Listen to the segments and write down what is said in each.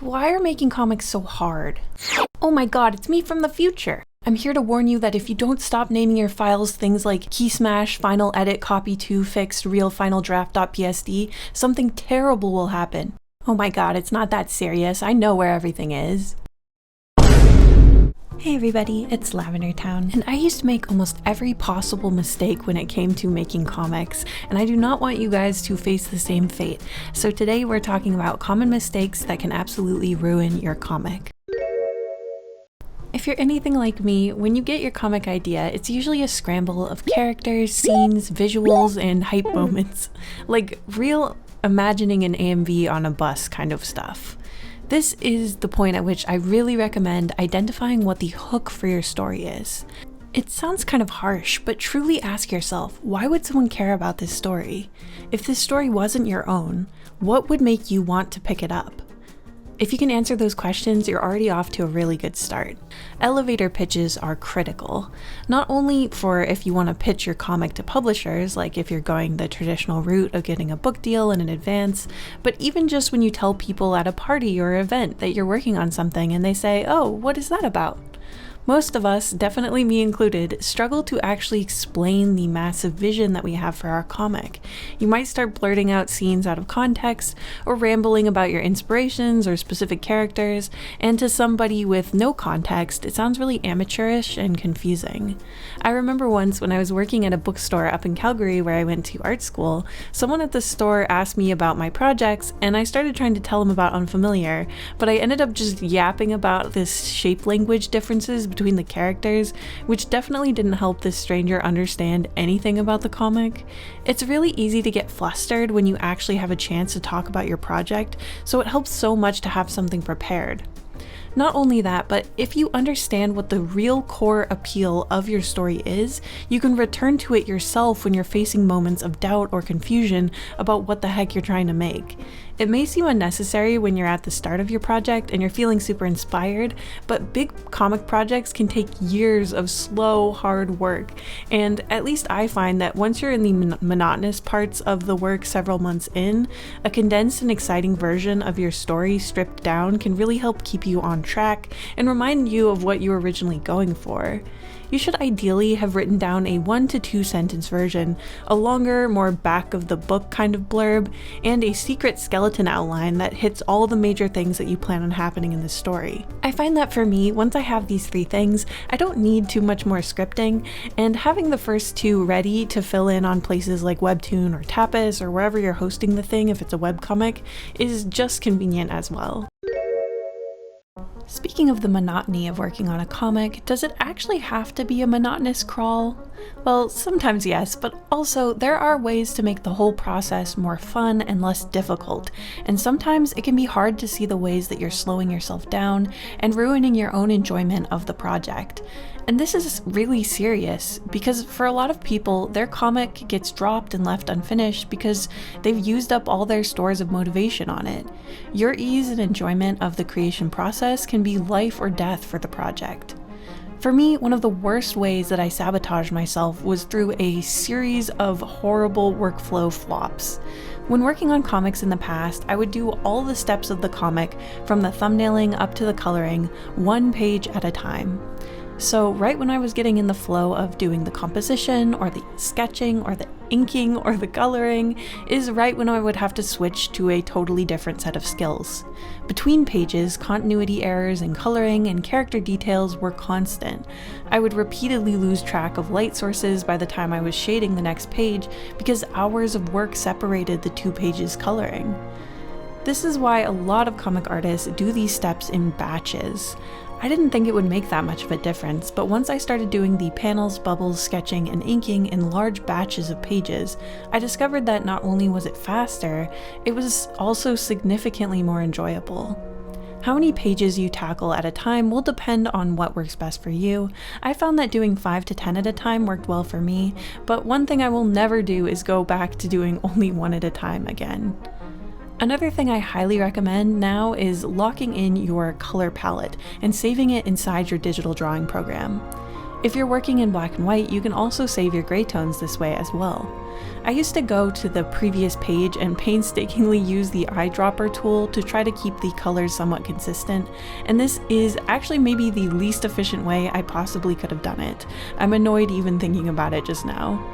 why are making comics so hard? Oh my god, it's me from the future! I'm here to warn you that if you don't stop naming your files things like key smash, final edit, copy to, fixed, real final draft.psd, something terrible will happen. Oh my god, it's not that serious. I know where everything is. Hey everybody, it's LavenderTowne, and I used to make almost every possible mistake when it came to making comics, and I do not want you guys to face the same fate. So today we're talking about common mistakes that can absolutely ruin your comic. If you're anything like me, when you get your comic idea, it's usually a scramble of characters, scenes, visuals, and hype moments. Like real imagining an AMV on a bus kind of stuff. This is the point at which I really recommend identifying what the hook for your story is. It sounds kind of harsh, but truly ask yourself, why would someone care about this story? If this story wasn't your own, what would make you want to pick it up? If you can answer those questions, you're already off to a really good start. Elevator pitches are critical, not only for if you want to pitch your comic to publishers, like if you're going the traditional route of getting a book deal in advance, but even just when you tell people at a party or event that you're working on something and they say, "Oh, what is that about?" Most of us, definitely me included, struggle to actually explain the massive vision that we have for our comic. You might start blurting out scenes out of context, or rambling about your inspirations or specific characters, and to somebody with no context, it sounds really amateurish and confusing. I remember once when I was working at a bookstore up in Calgary where I went to art school, someone at the store asked me about my projects, and I started trying to tell them about Unfamiliar, but I ended up just yapping about this shape language differences between the characters, which definitely didn't help this stranger understand anything about the comic. It's really easy to get flustered when you actually have a chance to talk about your project, so it helps so much to have something prepared. Not only that, but if you understand what the real core appeal of your story is, you can return to it yourself when you're facing moments of doubt or confusion about what the heck you're trying to make. It may seem unnecessary when you're at the start of your project and you're feeling super inspired, but big comic projects can take years of slow, hard work. And at least I find that once you're in the monotonous parts of the work several months in, a condensed and exciting version of your story stripped down can really help keep you on track and remind you of what you were originally going for. You should ideally have written down a 1 to 2 sentence version, a longer, more back of the book kind of blurb, and a secret skeleton outline that hits all the major things that you plan on happening in the story. I find that for me, once I have these 3 things, I don't need too much more scripting, and having the first 2 ready to fill in on places like Webtoon or Tapas or wherever you're hosting the thing if it's a webcomic is just convenient as well. Speaking of the monotony of working on a comic, does it actually have to be a monotonous crawl? Well, sometimes yes, but also there are ways to make the whole process more fun and less difficult, and sometimes it can be hard to see the ways that you're slowing yourself down and ruining your own enjoyment of the project. And this is really serious, because for a lot of people, their comic gets dropped and left unfinished because they've used up all their stores of motivation on it. Your ease and enjoyment of the creation process can be life or death for the project. For me, one of the worst ways that I sabotaged myself was through a series of horrible workflow flops. When working on comics in the past, I would do all the steps of the comic, from the thumbnailing up to the coloring, 1 page at a time. So right when I was getting in the flow of doing the composition or the sketching or the inking or the coloring is right when I would have to switch to a totally different set of skills. Between pages, continuity errors in coloring and character details were constant. I would repeatedly lose track of light sources by the time I was shading the next page because hours of work separated the 2 pages coloring. This is why a lot of comic artists do these steps in batches. I didn't think it would make that much of a difference, but once I started doing the panels, bubbles, sketching, and inking in large batches of pages, I discovered that not only was it faster, it was also significantly more enjoyable. How many pages you tackle at a time will depend on what works best for you. I found that doing 5 to 10 at a time worked well for me, but one thing I will never do is go back to doing only 1 at a time again. Another thing I highly recommend now is locking in your color palette and saving it inside your digital drawing program. If you're working in black and white, you can also save your gray tones this way as well. I used to go to the previous page and painstakingly use the eyedropper tool to try to keep the colors somewhat consistent, and this is actually maybe the least efficient way I possibly could have done it. I'm annoyed even thinking about it just now.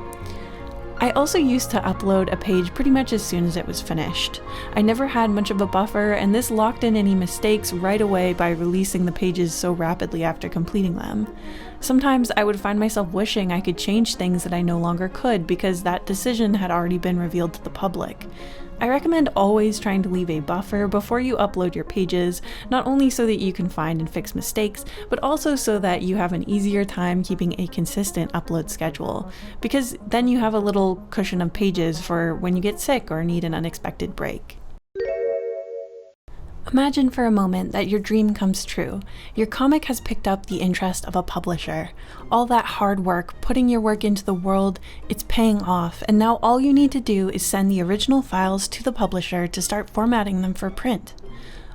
I also used to upload a page pretty much as soon as it was finished. I never had much of a buffer, and this locked in any mistakes right away by releasing the pages so rapidly after completing them. Sometimes I would find myself wishing I could change things that I no longer could because that decision had already been revealed to the public. I recommend always trying to leave a buffer before you upload your pages, not only so that you can find and fix mistakes, but also so that you have an easier time keeping a consistent upload schedule, because then you have a little cushion of pages for when you get sick or need an unexpected break. Imagine for a moment that your dream comes true. Your comic has picked up the interest of a publisher. All that hard work, putting your work into the world, it's paying off, and now all you need to do is send the original files to the publisher to start formatting them for print.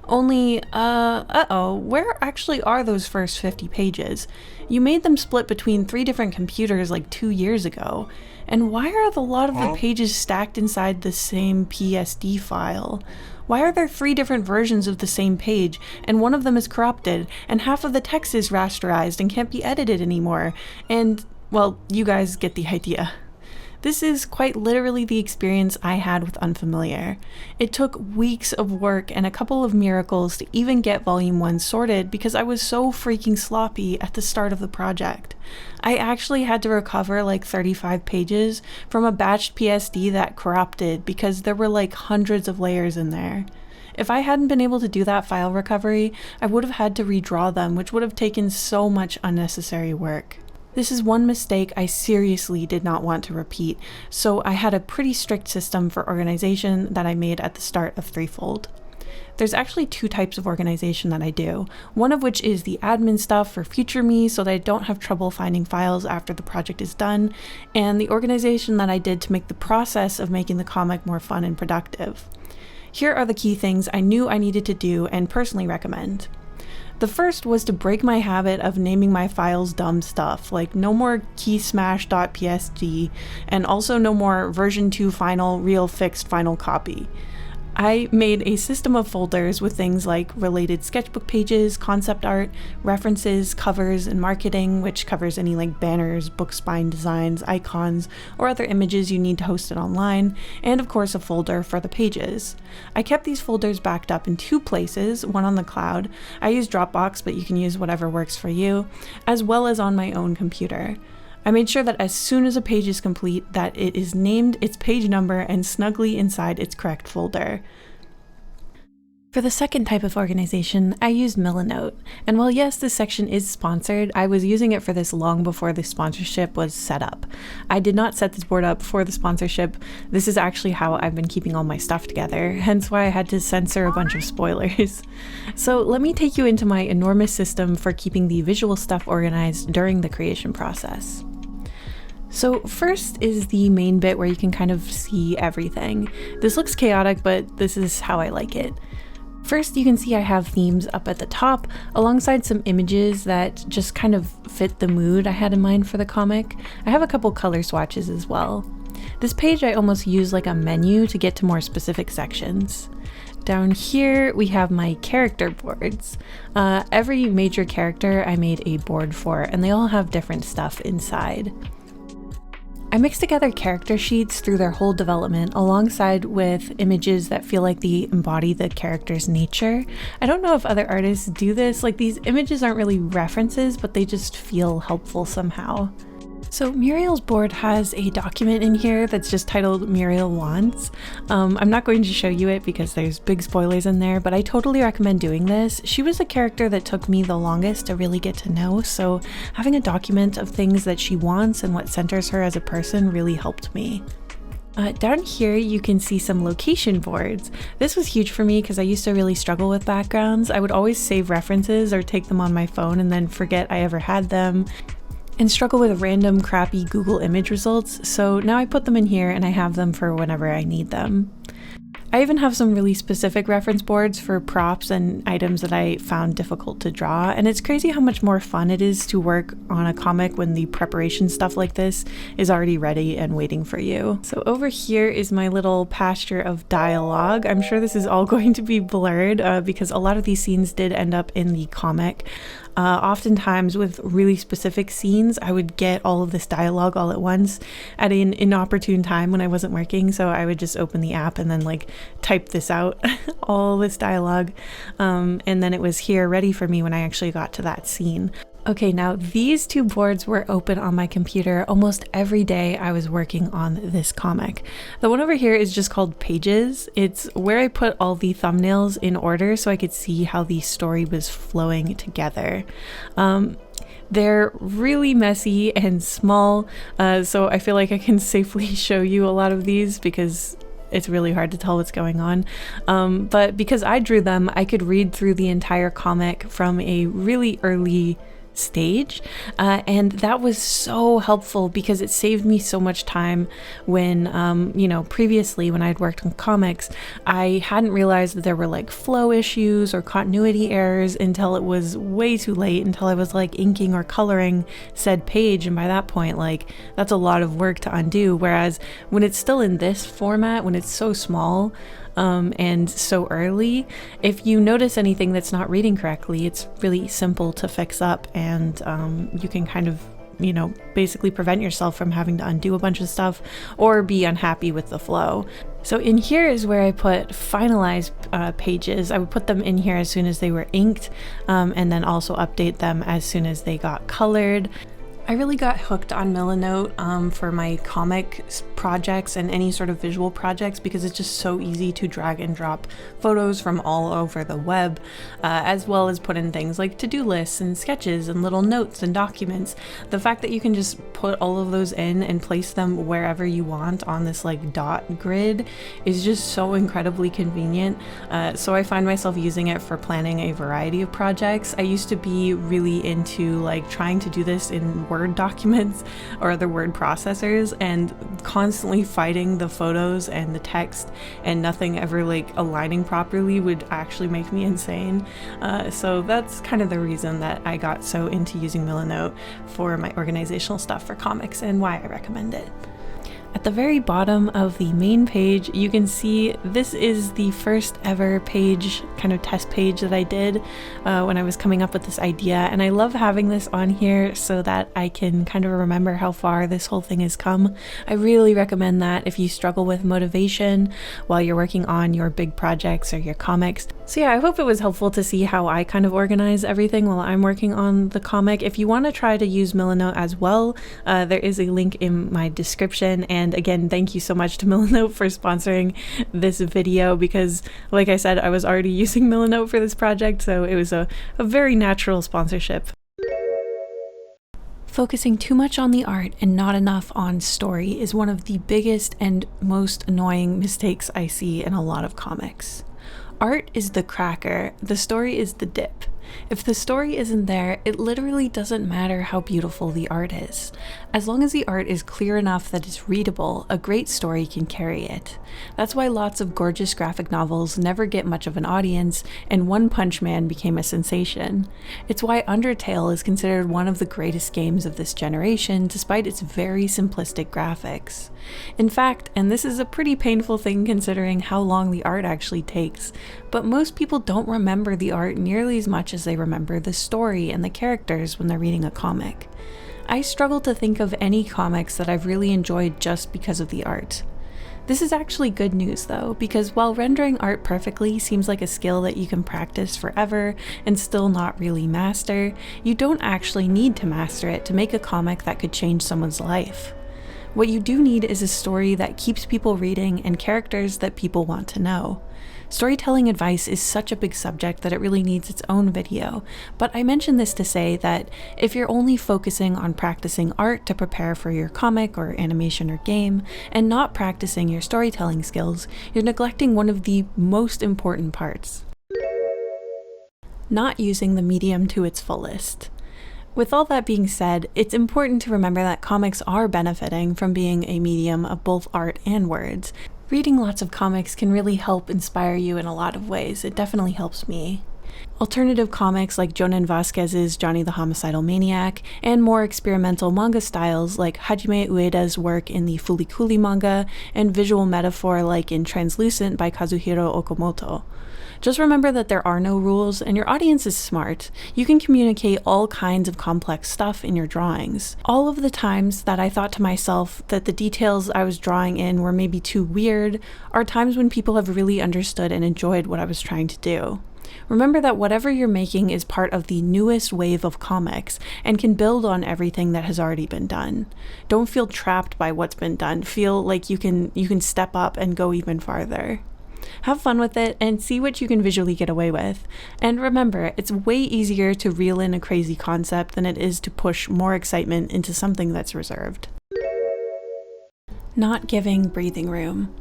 Only, where actually are those first 50 pages? You made them split between 3 different computers like 2 years ago. And why are a lot of the pages stacked inside the same PSD file? Why are there 3 different versions of the same page, and one of them is corrupted, and half of the text is rasterized and can't be edited anymore? And, well, you guys get the idea. This is quite literally the experience I had with Unfamiliar. It took weeks of work and a couple of miracles to even get Volume 1 sorted because I was so freaking sloppy at the start of the project. I actually had to recover like 35 pages from a batched PSD that corrupted because there were like hundreds of layers in there. If I hadn't been able to do that file recovery, I would have had to redraw them, which would have taken so much unnecessary work. This is one mistake I seriously did not want to repeat, so I had a pretty strict system for organization that I made at the start of Threefold. There's actually 2 types of organization that I do, one of which is the admin stuff for future me so that I don't have trouble finding files after the project is done, and the organization that I did to make the process of making the comic more fun and productive. Here are the key things I knew I needed to do and personally recommend. The first was to break my habit of naming my files dumb stuff, like no more keysmash.psg, and also no more version 2 final real fixed final copy. I made a system of folders with things like related sketchbook pages, concept art, references, covers, and marketing, which covers any like banners, book spine designs, icons, or other images you need to host it online, and of course a folder for the pages. I kept these folders backed up in 2 places, one on the cloud, I use Dropbox but you can use whatever works for you, as well as on my own computer. I made sure that as soon as a page is complete, that it is named its page number and snugly inside its correct folder. For the second type of organization, I used Milanote, and while yes, this section is sponsored, I was using it for this long before the sponsorship was set up. I did not set this board up for the sponsorship. This is actually how I've been keeping all my stuff together, hence why I had to censor a bunch of spoilers. So let me take you into my enormous system for keeping the visual stuff organized during the creation process. So first is the main bit where you can kind of see everything. This looks chaotic, but this is how I like it. First, you can see I have themes up at the top, alongside some images that just kind of fit the mood I had in mind for the comic. I have a couple color swatches as well. This page I almost use like a menu to get to more specific sections. Down here, we have my character boards. Every major character I made a board for, and they all have different stuff inside. I mix together character sheets through their whole development alongside with images that feel like they embody the character's nature. I don't know if other artists do this, like these images aren't really references, but they just feel helpful somehow. So Muriel's board has a document in here that's just titled Muriel Wants. I'm not going to show you it because there's big spoilers in there, but I totally recommend doing this. She was a character that took me the longest to really get to know, so having a document of things that she wants and what centers her as a person really helped me. Down here you can see some location boards. This was huge for me because I used to really struggle with backgrounds. I would always save references or take them on my phone and then forget I ever had them, and struggle with random crappy Google image results, so now I put them in here and I have them for whenever I need them. I even have some really specific reference boards for props and items that I found difficult to draw, and it's crazy how much more fun it is to work on a comic when the preparation stuff like this is already ready and waiting for you. So over here is my little pasture of dialogue. I'm sure this is all going to be blurred because a lot of these scenes did end up in the comic. Oftentimes with really specific scenes, I would get all of this dialogue all at once at an inopportune time when I wasn't working, so I would just open the app and then like type this out, all this dialogue, and then it was here ready for me when I actually got to that scene. Okay, now these two boards were open on my computer almost every day I was working on this comic. The one over here is just called Pages. It's where I put all the thumbnails in order so I could see how the story was flowing together. They're really messy and small, so I feel like I can safely show you a lot of these because it's really hard to tell what's going on. But because I drew them, I could read through the entire comic from a really early stage, and that was so helpful because it saved me so much time when previously when I'd worked on comics, I hadn't realized that there were like flow issues or continuity errors until it was way too late, until I was like inking or coloring said page, and by that point like that's a lot of work to undo. Whereas when it's still in this format, when it's so small and so early, if you notice anything that's not reading correctly, it's really simple to fix up, and you can kind of basically prevent yourself from having to undo a bunch of stuff or be unhappy with the flow. So in here is where I put finalized pages. I would put them in here as soon as they were inked, and then also update them as soon as they got colored. I really got hooked on Milanote for my comic projects and any sort of visual projects because it's just so easy to drag and drop photos from all over the web, as well as put in things like to-do lists and sketches and little notes and documents. The fact that you can just put all of those in and place them wherever you want on this like dot grid is just so incredibly convenient. So I find myself using it for planning a variety of projects. I used to be really into like trying to do this in Word documents or other word processors, and constantly fighting the photos and the text and nothing ever like aligning properly would actually make me insane. So that's kind of the reason that I got so into using Milanote for my organizational stuff for comics and why I recommend it. At the very bottom of the main page, you can see this is the first ever page, kind of test page that I did when I was coming up with this idea. And I love having this on here so that I can kind of remember how far this whole thing has come. I really recommend that if you struggle with motivation while you're working on your big projects or your comics. So yeah, I hope it was helpful to see how I kind of organize everything while I'm working on the comic. If you want to try to use Milanote as well, there is a link in my description. And again, thank you so much to Milanote for sponsoring this video because, like I said, I was already using Milanote for this project, so it was a very natural sponsorship. Focusing too much on the art and not enough on story is one of the biggest and most annoying mistakes I see in a lot of comics. Art is the cracker, the story is the dip. If the story isn't there, it literally doesn't matter how beautiful the art is. As long as the art is clear enough that it's readable, a great story can carry it. That's why lots of gorgeous graphic novels never get much of an audience, and One Punch Man became a sensation. It's why Undertale is considered one of the greatest games of this generation, despite its very simplistic graphics. In fact, and this is a pretty painful thing considering how long the art actually takes, but most people don't remember the art nearly as much as they remember the story and the characters when they're reading a comic. I struggle to think of any comics that I've really enjoyed just because of the art. This is actually good news though, because while rendering art perfectly seems like a skill that you can practice forever and still not really master, you don't actually need to master it to make a comic that could change someone's life. What you do need is a story that keeps people reading and characters that people want to know. Storytelling advice is such a big subject that it really needs its own video, but I mention this to say that if you're only focusing on practicing art to prepare for your comic or animation or game, and not practicing your storytelling skills, you're neglecting one of the most important parts: not using the medium to its fullest. With all that being said, it's important to remember that comics are benefiting from being a medium of both art and words. Reading lots of comics can really help inspire you in a lot of ways. It definitely helps me. Alternative comics like Jonan Vasquez's Johnny the Homicidal Maniac, and more experimental manga styles like Hajime Ueda's work in the Fulikuli manga, and visual metaphor like in Translucent by Kazuhiro Okamoto. Just remember that there are no rules, and your audience is smart. You can communicate all kinds of complex stuff in your drawings. All of the times that I thought to myself that the details I was drawing in were maybe too weird are times when people have really understood and enjoyed what I was trying to do. Remember that whatever you're making is part of the newest wave of comics and can build on everything that has already been done. Don't feel trapped by what's been done. Feel like you can step up and go even farther. Have fun with it and see what you can visually get away with. And remember, it's way easier to reel in a crazy concept than it is to push more excitement into something that's reserved. Not giving breathing room.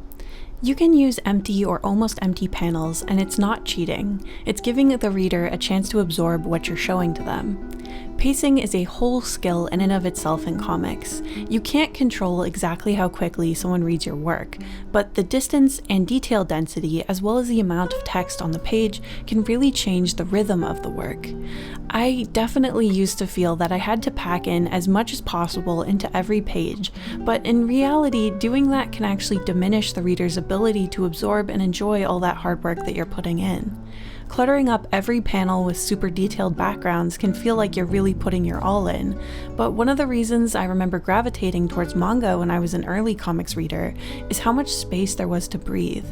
You can use empty or almost empty panels, and it's not cheating. It's giving the reader a chance to absorb what you're showing to them. Pacing is a whole skill in and of itself in comics. You can't control exactly how quickly someone reads your work, but the distance and detail density, as well as the amount of text on the page, can really change the rhythm of the work. I definitely used to feel that I had to pack in as much as possible into every page, but in reality, doing that can actually diminish the reader's ability to absorb and enjoy all that hard work that you're putting in. Cluttering up every panel with super detailed backgrounds can feel like you're really putting your all in, but one of the reasons I remember gravitating towards manga when I was an early comics reader is how much space there was to breathe.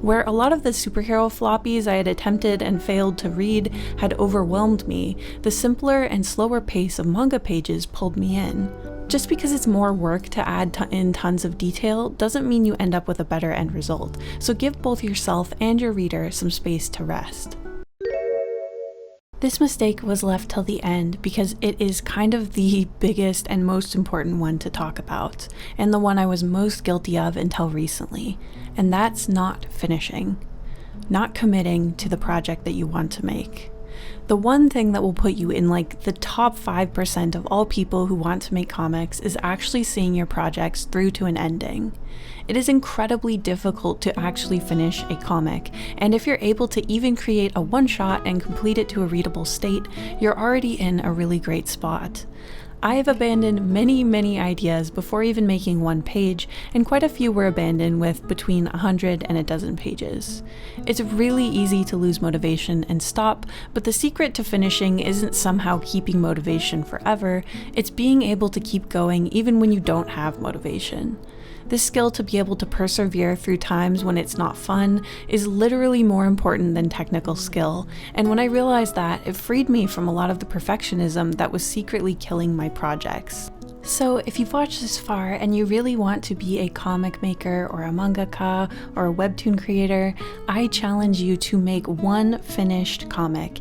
Where a lot of the superhero floppies I had attempted and failed to read had overwhelmed me, the simpler and slower pace of manga pages pulled me in. Just because it's more work to add in tons of detail doesn't mean you end up with a better end result, so give both yourself and your reader some space to rest. This mistake was left till the end because it is kind of the biggest and most important one to talk about, and the one I was most guilty of until recently, and that's not finishing. Not committing to the project that you want to make. The one thing that will put you in like the top 5% of all people who want to make comics is actually seeing your projects through to an ending. It is incredibly difficult to actually finish a comic, and if you're able to even create a one-shot and complete it to a readable state, you're already in a really great spot. I have abandoned many ideas before even making one page, and quite a few were abandoned with between 100 and a dozen pages. It's really easy to lose motivation and stop, but the secret to finishing isn't somehow keeping motivation forever, it's being able to keep going even when you don't have motivation. This skill to be able to persevere through times when it's not fun is literally more important than technical skill, and when I realized that, it freed me from a lot of the perfectionism that was secretly killing my projects. So if you've watched this far and you really want to be a comic maker or a mangaka or a webtoon creator, I challenge you to make one finished comic.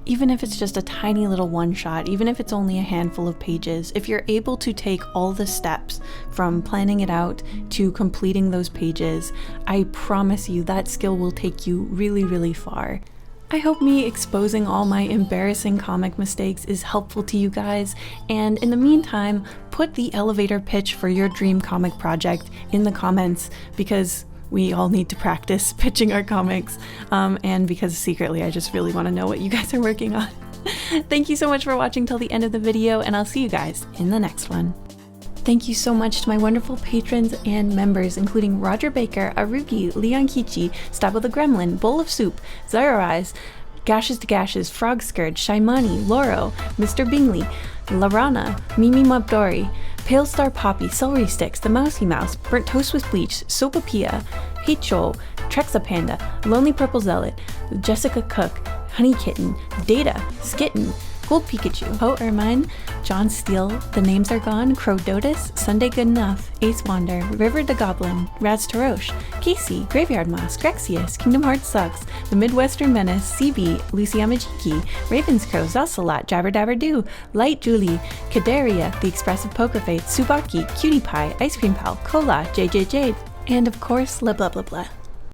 Even if it's just a tiny little one-shot, even if it's only a handful of pages, if you're able to take all the steps from planning it out to completing those pages, I promise you that skill will take you really far. I hope me exposing all my embarrassing comic mistakes is helpful to you guys, and in the meantime, put the elevator pitch for your dream comic project in the comments, because we all need to practice pitching our comics, and because secretly I just really want to know what you guys are working on. Thank you so much for watching till the end of the video, and I'll see you guys in the next one. Thank you so much to my wonderful patrons and members, including Roger Baker, Arugi, Leon Kichi, Stabo the Gremlin, Bowl of Soup, Zyra Eyes, Gashes to Gashes, Frog Scourge, Shaimani, Loro, Mr. Bingley, Larana, Mimi Mabdori, Pale Star Poppy, Celery Sticks, The Mousy Mouse, Burnt Toast with Bleach, Sopapia, Heicho, Trexa Panda, Lonely Purple Zealot, Jessica Cook, Honey Kitten, Data, Skitten, Gold Pikachu, Ho Ermine, John Steele, The Names Are Gone, Crow Dotus, Sunday Good Enough, Ace Wander, River the Goblin, Raz Tarosh, Casey, Graveyard Moss, Grexius, Kingdom Hearts Sucks, The Midwestern Menace, CB, Lucy Yamajiki, Ravenscrow, Zosalot, Jabber Dabber Doo, Light Julie, Kadaria, The Expressive Poker Face, Subaki, Cutie Pie, Ice Cream Pal, Cola, JJ Jade, and of course, blah blah blah blah.